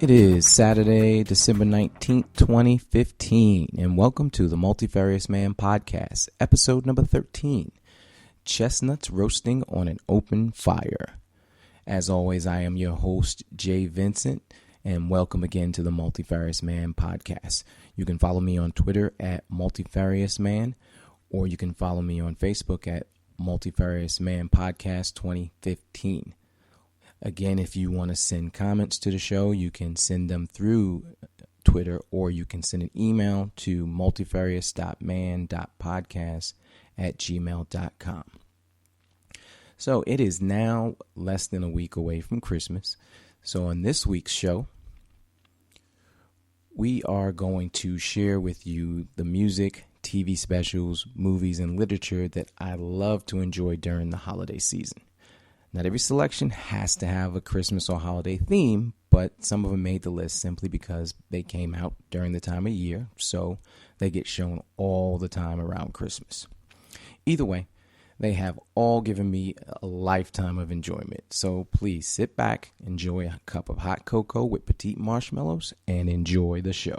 It is Saturday, December 19th, 2015, and welcome to the Multifarious Man Podcast, episode number 13, Chestnuts Roasting on an Open Fire. As always, I am your host, Jay Vincent, and welcome again to the Multifarious Man Podcast. You can follow me on Twitter at Multifarious Man, or you can follow me on Facebook at Multifarious Man Podcast 2015. Again, if you want to send comments to the show, you can send them through Twitter, or you can send an email to multifarious.man.podcast@gmail.com. So it is now less than a week away from Christmas. So on this week's show, we are going to share with you the music, TV specials, movies, and literature that I love to enjoy during the holiday season. Not every selection has to have a Christmas or holiday theme, but some of them made the list simply because they came out during the time of year, so they get shown all the time around Christmas. Either way, they have all given me a lifetime of enjoyment, so please sit back, enjoy a cup of hot cocoa with petite marshmallows, and enjoy the show.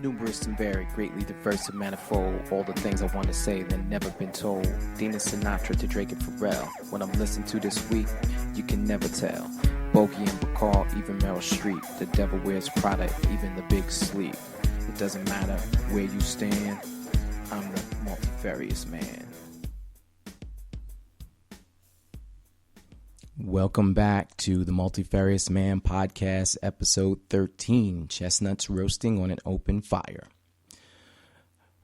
Numerous and varied, greatly diverse and manifold. All the things I want to say that never been told. Dina Sinatra to Drake and Pharrell. What I'm listening to this week, you can never tell. Bogey and Bacall, even Meryl Streep. The devil wears Prada, even the big sleep. It doesn't matter where you stand, I'm the multifarious man. Welcome back to the Multifarious Man Podcast, episode 13, Chestnuts Roasting on an Open Fire.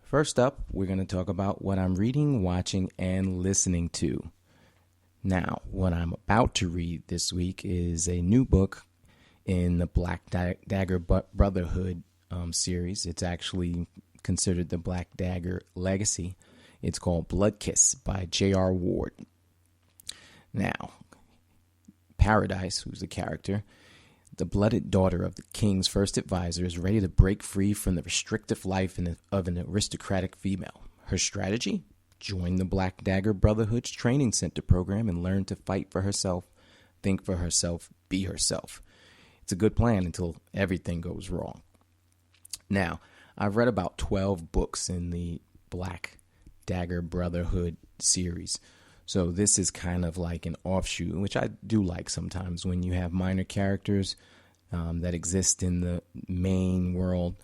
First up, we're going to talk about what I'm reading, watching, and listening to. Now, what I'm about to read this week is a new book in the Black Dagger Brotherhood series. It's actually considered the Black Dagger Legacy. It's called Blood Kiss by J.R. Ward. Now, Paradise, who's the character, the blooded daughter of the king's first advisor, is ready to break free from the restrictive life of an aristocratic female. Her strategy? Join the Black Dagger Brotherhood's training center program and learn to fight for herself, think for herself, be herself. It's a good plan until everything goes wrong. Now, I've read about 12 books in the Black Dagger Brotherhood series. So this is kind of like an offshoot, which I do like sometimes when you have minor characters that exist in the main world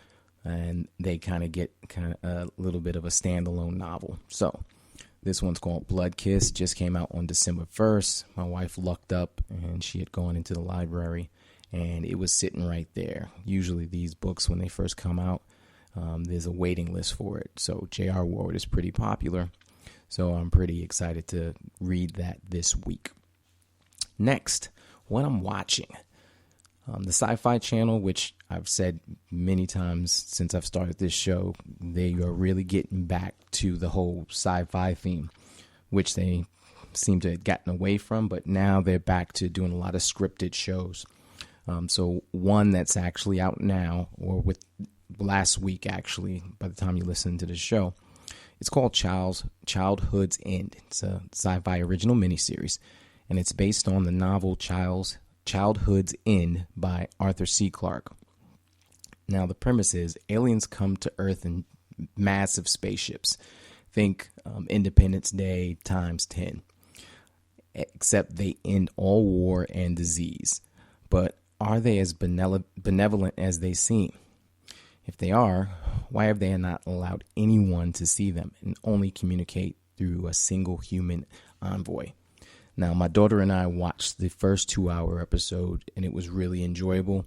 and they kind of get a little bit of a standalone novel. So this one's called Blood Kiss, just came out on December 1st. My wife lucked up and she had gone into the library and it was sitting right there. Usually these books, when they first come out, there's a waiting list for it. So J.R. Ward is pretty popular. So I'm pretty excited to read that this week. Next, what I'm watching. The Sci-Fi Channel, which I've said many times since I've started this show, they are really getting back to the whole sci-fi theme, which they seem to have gotten away from, but now they're back to doing a lot of scripted shows. So one that's actually out now, or with last week actually, by the time you listen to the show, it's called Childhood's End. It's a sci-fi original miniseries, and it's based on the novel Childhood's End by Arthur C. Clarke. Now, the premise is aliens come to Earth in massive spaceships. Think Independence Day times 10. Except they end all war and disease. But are they as benevolent as they seem? If they are, why have they not allowed anyone to see them and only communicate through a single human envoy? Now, my daughter and I watched the first 2-hour episode, and it was really enjoyable.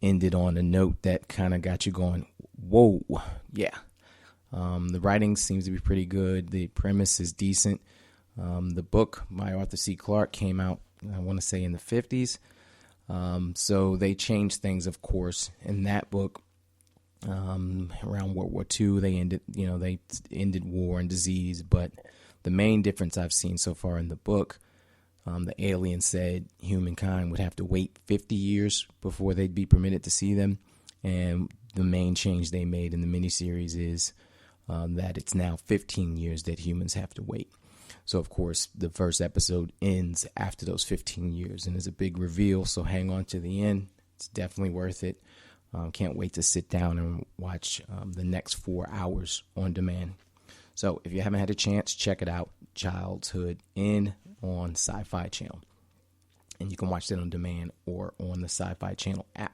Ended on a note that kind of got you going, whoa, yeah. The writing seems to be pretty good. The premise is decent. The book by Arthur C. Clarke came out, I want to say, in the 50s. So they changed things, of course, in that book. Around World War II, they ended war and disease, but the main difference I've seen so far in the book, the alien said humankind would have to wait 50 years before they'd be permitted to see them, and the main change they made in the miniseries is that it's now 15 years that humans have to wait. So, of course, the first episode ends after those 15 years, and there's a big reveal, so hang on to the end. It's definitely worth it. Can't wait to sit down and watch the next 4 hours on demand. So if you haven't had a chance, check it out. Childhood Inn on Sci-Fi Channel. And you can watch that on demand or on the Sci-Fi Channel app.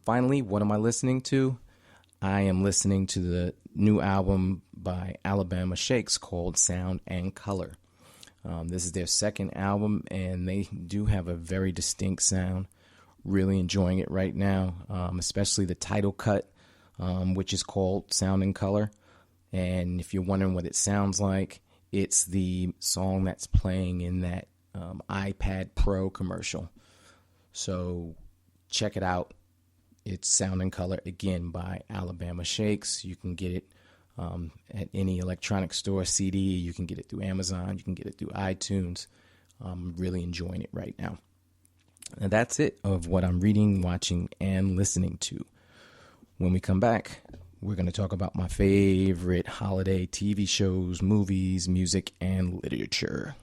Finally, what am I listening to? I am listening to the new album by Alabama Shakes called Sound and Color. This is their second album, and they do have a very distinct sound. Really enjoying it right now, especially the title cut, which is called Sound and Color. And if you're wondering what it sounds like, it's the song that's playing in that iPad Pro commercial. So check it out. It's Sound and Color, again, by Alabama Shakes. You can get it at any electronic store, CD. You can get it through Amazon. You can get it through iTunes. I'm really enjoying it right now. And that's it of what I'm reading, watching, and listening to. When we come back, we're going to talk about my favorite holiday TV shows, movies, music, and literature.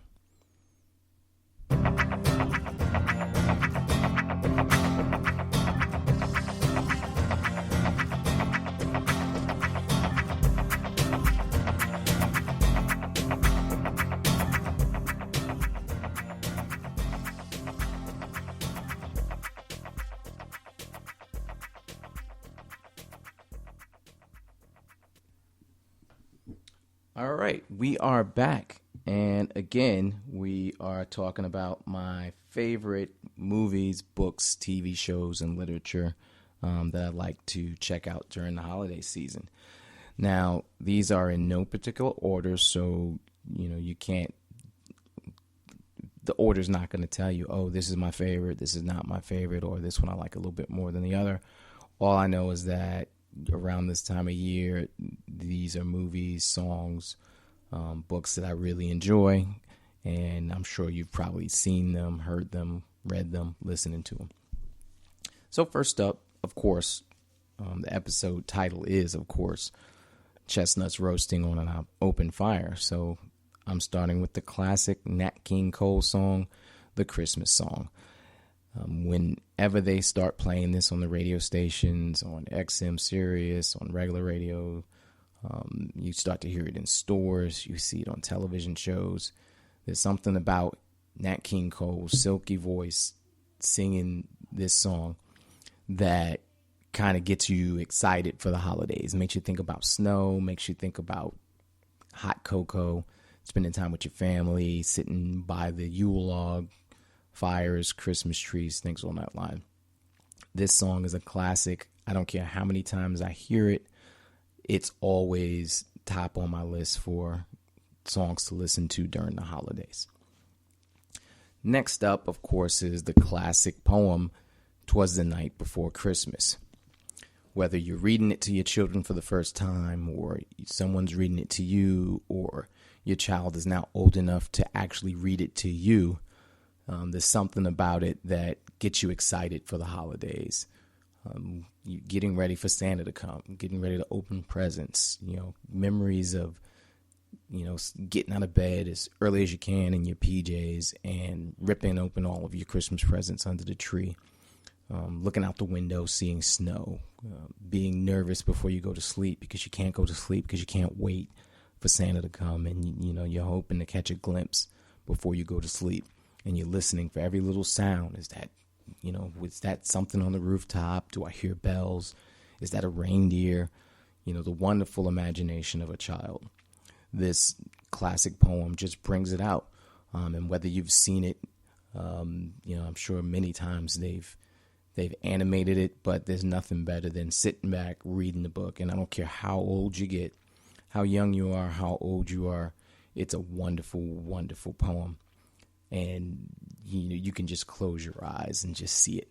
All right, we are back, and again, we are talking about my favorite movies, books, TV shows, and literature that I like to check out during the holiday season. Now, these are in no particular order, so, you can't, the order's not going to tell you, oh, this is my favorite, this is not my favorite, or this one I like a little bit more than the other. All I know is that around this time of year, these are movies, songs, books that I really enjoy, and I'm sure you've probably seen them, heard them, read them, listening to them. So first up, of course, the episode title is, of course, Chestnuts Roasting on an Open Fire. So I'm starting with the classic Nat King Cole song, The Christmas Song. Whenever they start playing this on the radio stations, on XM Sirius, on regular radio, you start to hear it in stores, you see it on television shows. There's something about Nat King Cole's silky voice singing this song that kind of gets you excited for the holidays. Makes you think about snow, makes you think about hot cocoa, spending time with your family, sitting by the Yule log, fires, Christmas trees, things on that line. This song is a classic. I don't care how many times I hear it. It's always top on my list for songs to listen to during the holidays. Next up, of course, is the classic poem, 'Twas the Night Before Christmas. Whether you're reading it to your children for the first time, or someone's reading it to you, or your child is now old enough to actually read it to you, there's something about it that gets you excited for the holidays. You getting ready for Santa to come, getting ready to open presents, memories of, getting out of bed as early as you can in your PJs and ripping open all of your Christmas presents under the tree, looking out the window, seeing snow, being nervous before you go to sleep because you can't go to sleep because you can't wait for Santa to come, and you're hoping to catch a glimpse before you go to sleep. And you're listening for every little sound. Is that, is that something on the rooftop? Do I hear bells? Is that a reindeer? The wonderful imagination of a child. This classic poem just brings it out. And whether you've seen it, I'm sure many times they've animated it, but there's nothing better than sitting back, reading the book. And I don't care how old you get, how young you are, how old you are. It's a wonderful, wonderful poem. And you can just close your eyes and just see it.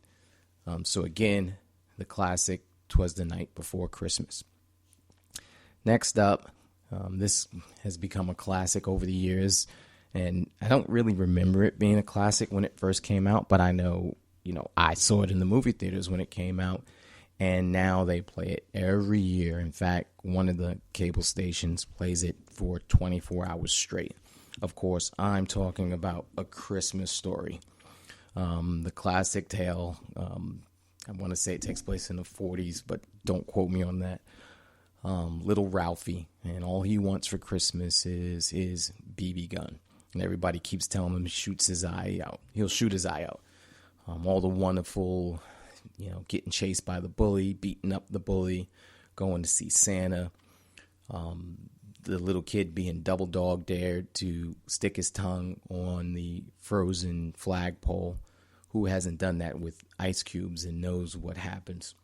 So again, the classic, 'Twas the Night Before Christmas. Next up, this has become a classic over the years, and I don't really remember it being a classic when it first came out, but I know, I saw it in the movie theaters when it came out, And now they play it every year. In fact, one of the cable stations plays it for 24 hours straight. Of course, I'm talking about A Christmas Story. The classic tale. I want to say it takes place in the 40s, but don't quote me on that. Little Ralphie, and all he wants for Christmas is his BB gun. And everybody keeps telling him he shoots his eye out. He'll shoot his eye out. All the wonderful, getting chased by the bully, beating up the bully, going to see Santa. The little kid being double dog dared to stick his tongue on the frozen flagpole. Who hasn't done that with ice cubes and knows what happens?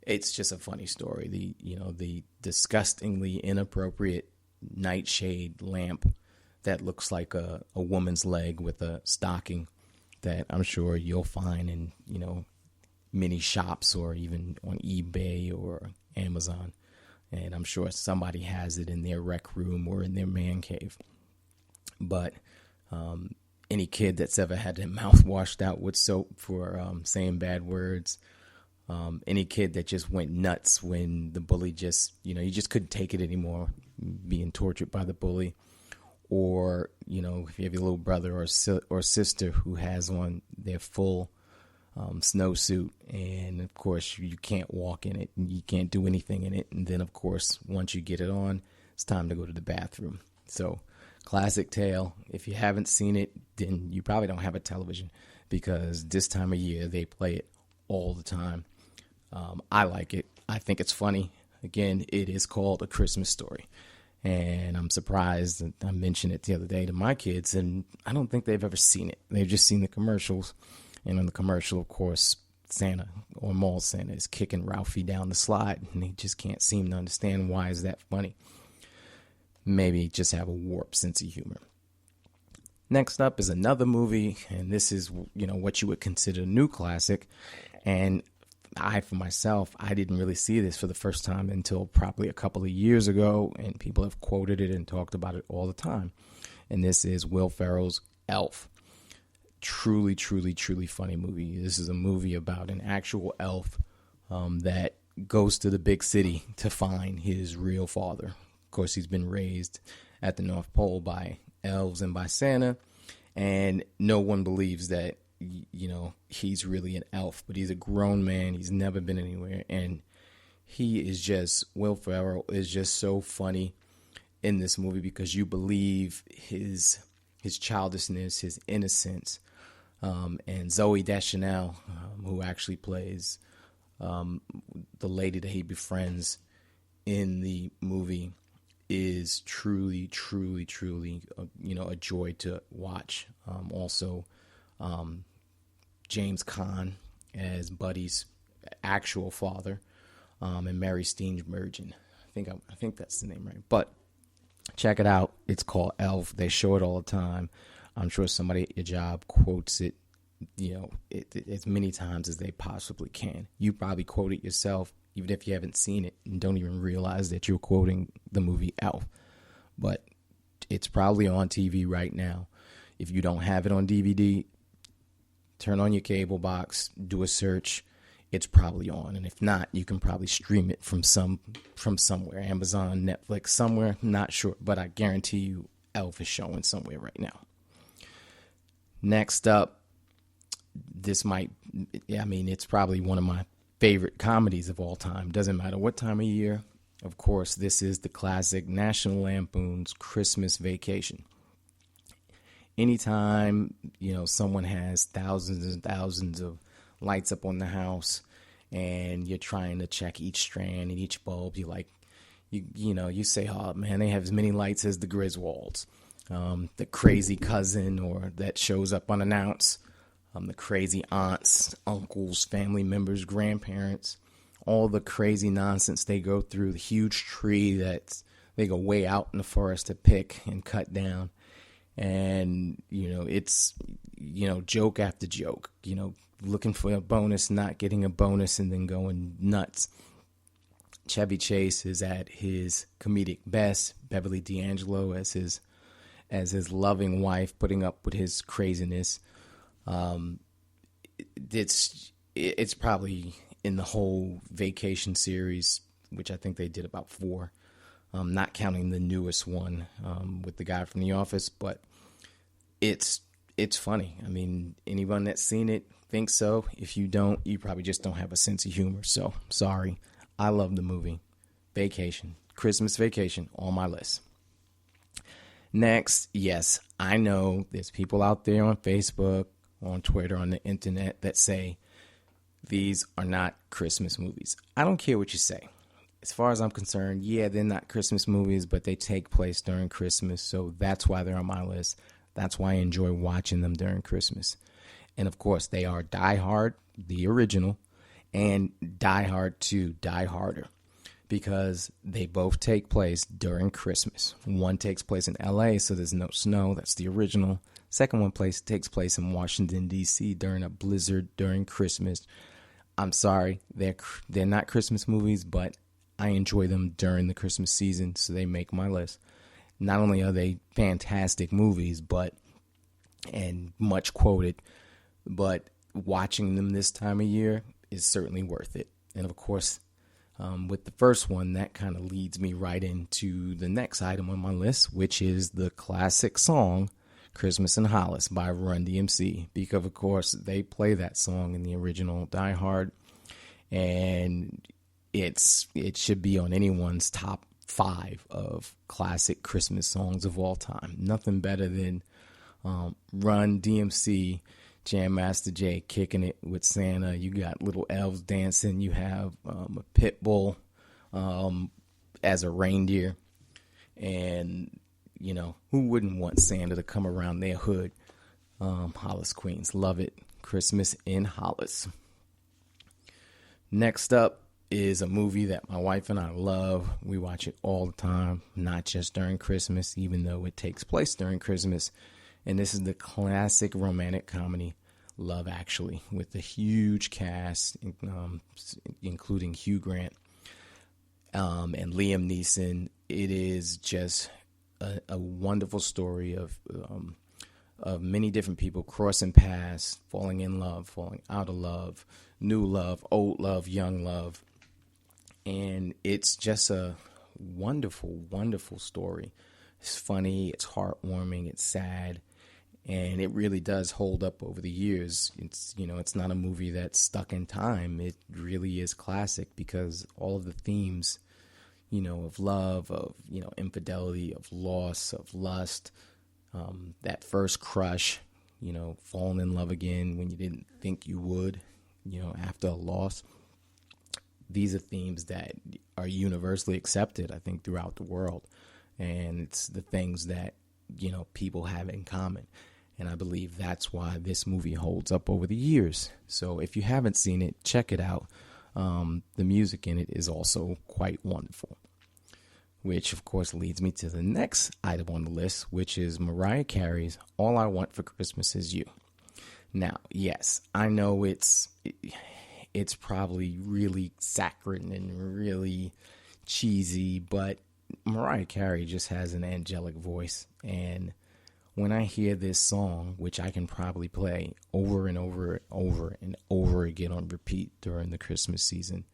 It's just a funny story. The disgustingly inappropriate nightshade lamp that looks like a woman's leg with a stocking that I'm sure you'll find in, many shops or even on eBay or Amazon. And I'm sure somebody has it in their rec room or in their man cave. But any kid that's ever had their mouth washed out with soap for saying bad words, any kid that just went nuts when the bully just, you just couldn't take it anymore, being tortured by the bully. Or, if you have your little brother or sister who has on their full snowsuit, and of course you can't walk in it, and you can't do anything in it. And then, of course, once you get it on, it's time to go to the bathroom. So, classic tale. If you haven't seen it, then you probably don't have a television, because this time of year they play it all the time. I like it. I think it's funny. Again, it is called A Christmas Story. And I'm surprised that I mentioned it the other day to my kids, and I don't think they've ever seen it. They've just seen the commercials. And on the commercial, of course, Santa or Mall Santa is kicking Ralphie down the slide, and they just can't seem to understand why is that funny. Maybe just have a warped sense of humor. Next up is another movie, and this is, what you would consider a new classic. And for myself, I didn't really see this for the first time until probably a couple of years ago, and people have quoted it and talked about it all the time. And this is Will Ferrell's Elf. Truly, truly, truly funny movie. This is a movie about an actual elf that goes to the big city to find his real father. Of course, he's been raised at the North Pole by elves and by Santa, and no one believes that he's really an elf, but he's a grown man. He's never been anywhere, and Will Ferrell is just so funny in this movie because you believe his childishness, his innocence, and Zooey Deschanel, who actually plays the lady that he befriends in the movie, is truly, truly, truly, a joy to watch. Also, James Caan as Buddy's actual father, and Mary Steenburgen. I think that's the name, right? But check it out. It's called Elf. They show it all the time. I'm sure somebody at your job quotes it, as many times as they possibly can. You probably quote it yourself, even if you haven't seen it and don't even realize that you're quoting the movie Elf. But it's probably on TV right now. If you don't have it on DVD, turn on your cable box, do a search. It's probably on. And if not, you can probably stream it from somewhere. Amazon, Netflix, somewhere. Not sure. But I guarantee you Elf is showing somewhere right now. Next up, it's probably one of my favorite comedies of all time. Doesn't matter what time of year. Of course, this is the classic National Lampoon's Christmas Vacation. Anytime, someone has thousands and thousands of lights up on the house and you're trying to check each strand and each bulb, you say, oh man, they have as many lights as the Griswolds. The crazy cousin or that shows up unannounced, the crazy aunts, uncles, family members, grandparents, all the crazy nonsense they go through, the huge tree that they go way out in the forest to pick and cut down. And, it's, joke after joke, looking for a bonus, not getting a bonus, and then going nuts. Chevy Chase is at his comedic best. Beverly D'Angelo as his loving wife, putting up with his craziness. It's probably in the whole Vacation series, which I think they did about 4, not counting the newest one with the guy from The Office, but it's funny. I mean, anyone that's seen it thinks so. If you don't, you probably just don't have a sense of humor. So, sorry. I love the movie. Vacation. Christmas Vacation on my list. Next, yes, I know there's people out there on Facebook, on Twitter, on the internet that say these are not Christmas movies. I don't care what you say. As far as I'm concerned, yeah, they're not Christmas movies, but they take place during Christmas, so that's why they're on my list. That's why I enjoy watching them during Christmas. And of course, they are Die Hard, the original, and Die Hard 2, Die Harder, because they both take place during Christmas. One takes place in LA, so there's no snow. That's the original. Second one takes place in Washington, D.C. during a blizzard during Christmas. I'm sorry, they're not Christmas movies, but I enjoy them during the Christmas season, so they make my list. Not only are they fantastic movies, and much quoted, but watching them this time of year is certainly worth it. And of course, with the first one, that kind of leads me right into the next item on my list, which is the classic song, Christmas in Hollis by Run DMC, because of course they play that song in the original Die Hard, and it should be on anyone's top 5 of classic Christmas songs of all time. Nothing better than Run DMC, Jam Master Jay kicking it with Santa. You got little elves dancing. You have a pit bull as a reindeer. And, you know, who wouldn't want Santa to come around their hood? Hollis Queens. Love it. Christmas in Hollis. Next up is a movie that my wife and I love. We watch it all the time, not just during Christmas, even though it takes place during Christmas. And this is the classic romantic comedy, Love Actually, with a huge cast, including Hugh Grant and Liam Neeson. It is just a wonderful story of many different people crossing paths, falling in love, falling out of love, new love, old love, young love. And it's just a wonderful, wonderful story. It's funny, it's heartwarming, it's sad, and it really does hold up over the years. It's not a movie that's stuck in time. It really is classic because all of the themes, of love, of, infidelity, of loss, of lust, that first crush, falling in love again when you didn't think you would, after a loss. These are themes that are universally accepted, I think, throughout the world. And it's the things that, people have in common. And I believe that's why this movie holds up over the years. So if you haven't seen it, check it out. The music in it is also quite wonderful. Which, of course, leads me to the next item on the list, which is Mariah Carey's All I Want for Christmas Is You. Now, yes, I know it's probably really saccharine and really cheesy, but Mariah Carey just has an angelic voice. And when I hear this song, which I can probably play over and over and over again on repeat during the Christmas season,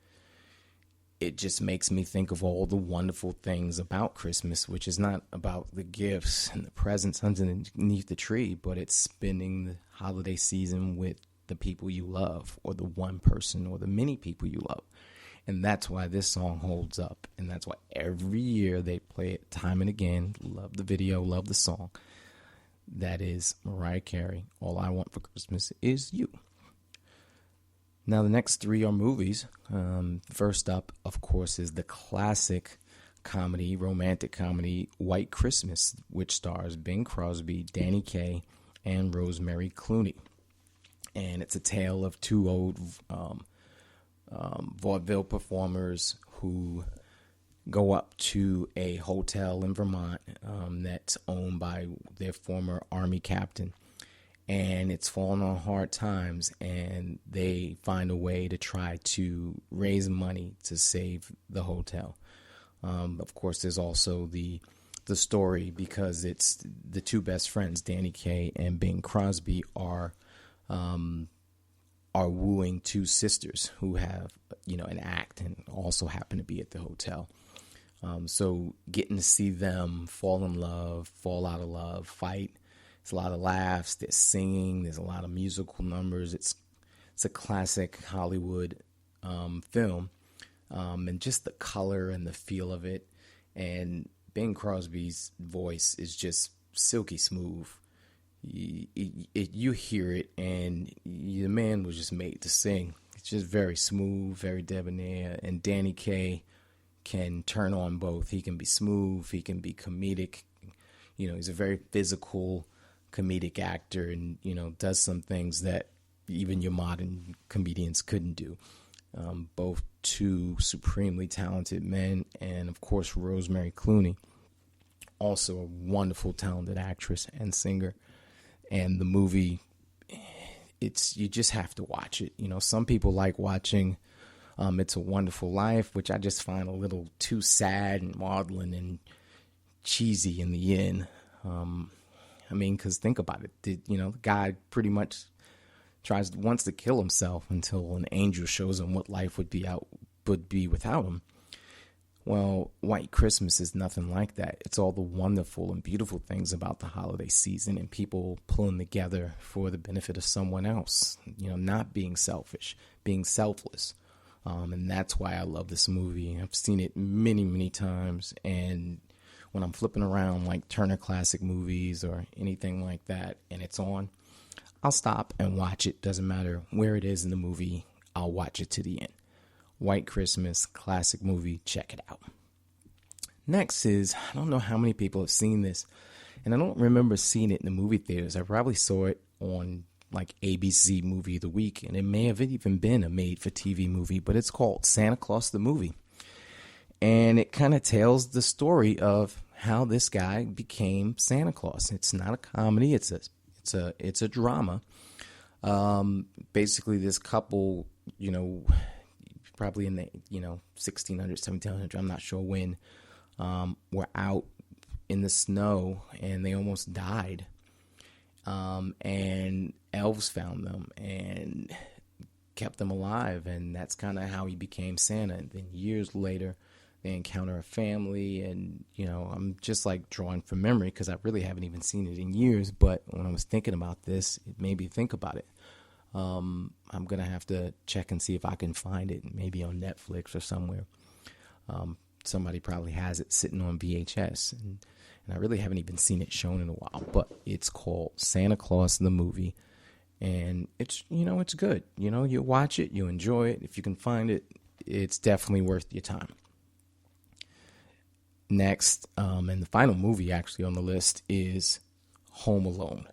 it just makes me think of all the wonderful things about Christmas, which is not about the gifts and the presents underneath the tree, but it's spending the holiday season with the people you love, or the one person or the many people you love. And that's why this song holds up. And that's why every year they play it time and again. Love the video, love the song. That is Mariah Carey, All I Want for Christmas Is You. Now the next 3 are movies. First up, of course, is the classic comedy, romantic comedy, White Christmas, which stars Bing Crosby, Danny Kaye, and Rosemary Clooney. And it's a tale of 2 old vaudeville performers who go up to a hotel in Vermont that's owned by their former Army captain. And it's fallen on hard times, and they find a way to try to raise money to save the hotel. Of course, there's also the story, because it's the 2 best friends, Danny Kaye and Bing Crosby, are are wooing two sisters who have, an act and also happen to be at the hotel. So getting to see them fall in love, fall out of love, fight. It's a lot of laughs. There's singing. There's a lot of musical numbers. It's a classic Hollywood film, and just the color and the feel of it. And Bing Crosby's voice is just silky smooth. You hear it, and the man was just made to sing. It's just very smooth, very debonair. And Danny Kaye can turn on both. He can be smooth, he can be comedic. He's a very physical comedic actor, and does some things that even your modern comedians couldn't do. Both two supremely talented men, and of course Rosemary Clooney, also a wonderful, talented actress and singer. And the movie, you just have to watch it. Some people like watching It's a Wonderful Life, which I just find a little too sad and maudlin and cheesy in the end. Because think about it. The guy pretty much wants to kill himself until an angel shows him what life would be without him. Well, White Christmas is nothing like that. It's all the wonderful and beautiful things about the holiday season and people pulling together for the benefit of someone else, not being selfish, being selfless. And that's why I love this movie. I've seen it many, many times. And when I'm flipping around like Turner Classic Movies or anything like that and it's on, I'll stop and watch it. Doesn't matter where it is in the movie. I'll watch it to the end. White Christmas, classic movie. Check it out. Next is, I don't know how many people have seen this, and I don't remember seeing it in the movie theaters. I probably saw it on like ABC Movie of the Week, and it may have even been a made-for-TV movie, but it's called Santa Claus the Movie. And it kind of tells the story of how this guy became Santa Claus. It's not a comedy, it's a drama. Basically this couple, probably in the 1600s, 1700s, I'm not sure when, were out in the snow and they almost died, and elves found them and kept them alive, and that's kind of how he became Santa. And then years later they encounter a family, and I'm just like drawing from memory because I really haven't even seen it in years, but when I was thinking about this, it made me think about it. I'm going to have to check and see if I can find it, maybe on Netflix or somewhere. Somebody probably has it sitting on VHS, and I really haven't even seen it shown in a while, but it's called Santa Claus the Movie, and it's, it's good. You watch it, you enjoy it. If you can find it, it's definitely worth your time. Next, and the final movie actually on the list is Home Alone.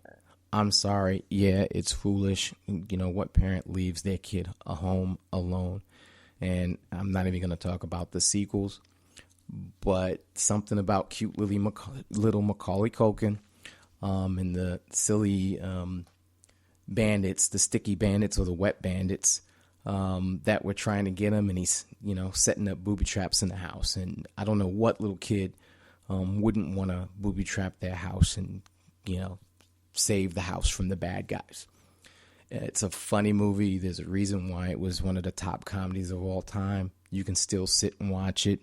I'm sorry, yeah, it's foolish. What parent leaves their kid at home alone? And I'm not even going to talk about the sequels, but something about cute little Macaulay Culkin, and the silly bandits, the sticky bandits or the wet bandits, that were trying to get him, and he's, setting up booby traps in the house. And I don't know what little kid wouldn't want to booby trap their house and, save the house from the bad guys. It's a funny movie. There's a reason why it was one of the top comedies of all time. You can still sit and watch it.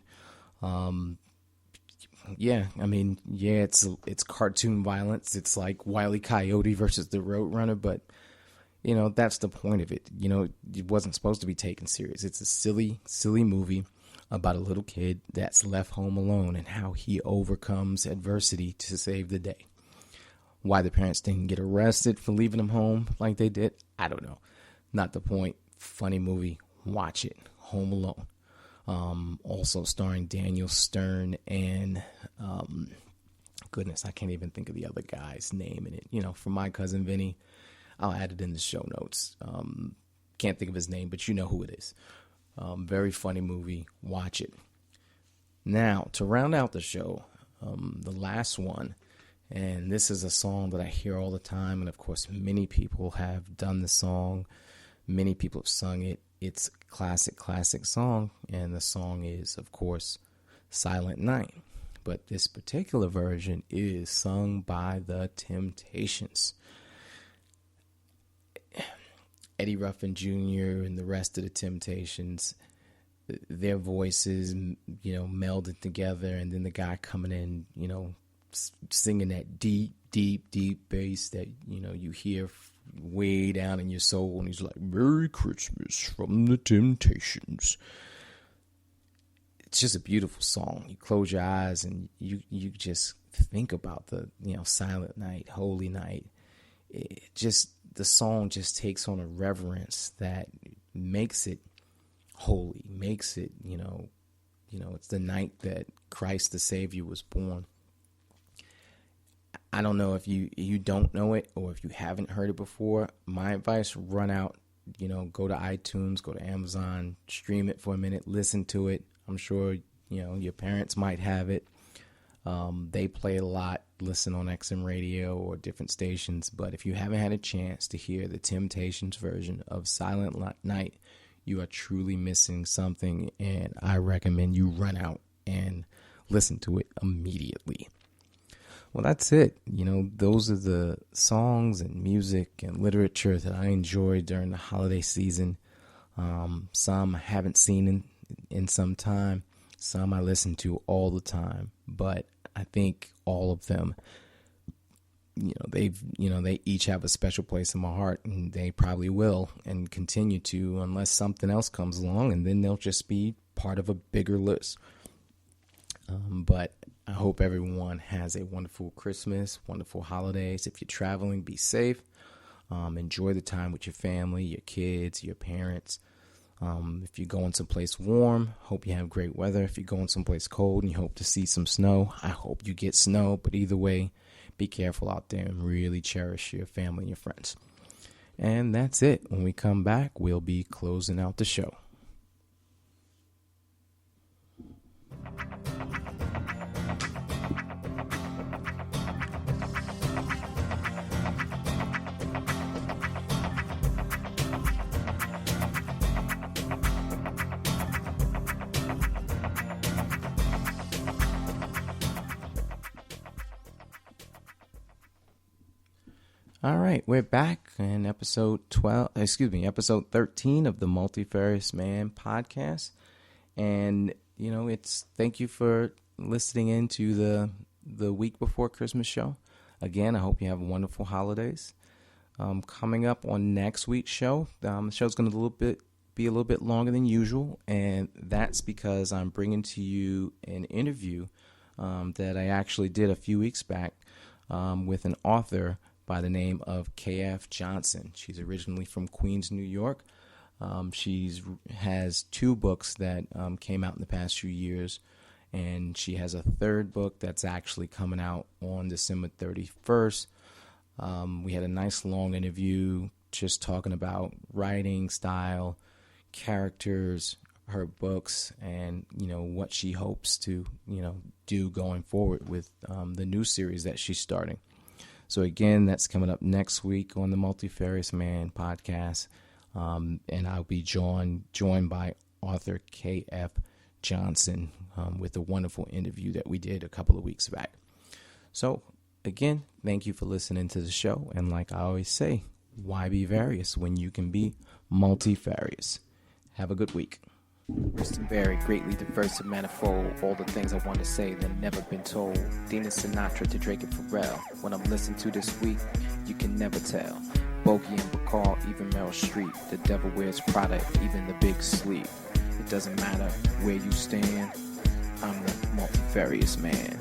It's cartoon violence. It's like Wile E. Coyote versus the Roadrunner, but that's the point of it. It wasn't supposed to be taken serious. It's a silly, silly movie about a little kid that's left home alone and how he overcomes adversity to save the day. Why the parents didn't get arrested for leaving him home like they did, I don't know. Not the point. Funny movie. Watch it. Home Alone. Also starring Daniel Stern and, goodness, I can't even think of the other guy's name in it. For My Cousin Vinny, I'll add it in the show notes. Can't think of his name, but you know who it is. Very funny movie. Watch it. Now, to round out the show, the last one, and this is a song that I hear all the time, and of course many people have done the song, many people have sung it. It's a classic song, and the song is, of course, Silent Night. But this particular version is sung by the Temptations. Eddie Ruffin Jr. and the rest of the Temptations, their voices, melded together, and then the guy coming in, singing that deep, deep, deep bass that, you hear way down in your soul, and he's like, "Merry Christmas from the Temptations." It's just a beautiful song. You close your eyes and you just think about the, Silent Night, Holy Night. The song just takes on a reverence that makes it holy, makes it, it's the night that Christ the Savior was born. I don't know if you don't know it or if you haven't heard it before. My advice, run out, go to iTunes, go to Amazon, stream it for a minute, listen to it. I'm sure, your parents might have it. They play it a lot, listen on XM radio or different stations. But if you haven't had a chance to hear the Temptations version of Silent Night, you are truly missing something, and I recommend you run out and listen to it immediately. Well, that's it. Those are the songs and music and literature that I enjoy during the holiday season. Some I haven't seen in some time. Some I listen to all the time. But I think all of them, they each have a special place in my heart, and they probably will and continue to, unless something else comes along, and then they'll just be part of a bigger list. But I hope everyone has a wonderful Christmas, wonderful holidays. If you're traveling, be safe. Enjoy the time with your family, your kids, your parents. If you're going someplace warm, hope you have great weather. If you're going someplace cold and you hope to see some snow, I hope you get snow. But either way, be careful out there and really cherish your family and your friends. And that's it. When we come back, we'll be closing out the show. All right, we're back in episode 13 of the Multifarious Man podcast. And, thank you for listening into the week before Christmas show. Again, I hope you have wonderful holidays. Coming up on next week's show, the show's going to be a little bit longer than usual, and that's because I'm bringing to you an interview that I actually did a few weeks back with an author by the name of K.F. Johnson. She's originally from Queens, New York. She has 2 books that came out in the past few years, and she has a 3rd book that's actually coming out on December 31st. We had a nice long interview just talking about writing style, characters, her books, and what she hopes to do going forward with the new series that she's starting. So again, that's coming up next week on the Multifarious Man podcast, and I'll be joined by author K.F. Johnson with a wonderful interview that we did a couple of weeks back. So again, thank you for listening to the show, and like I always say, why be various when you can be multifarious? Have a good week. Rich and varied, greatly diverse and manifold. All the things I want to say that never been told. Dina Sinatra to Drake and Pharrell. When I'm listening to this week, you can never tell. Bogey and Bacall, even Meryl Streep. The devil wears Prada, even the big sleep. It doesn't matter where you stand, I'm the multifarious man.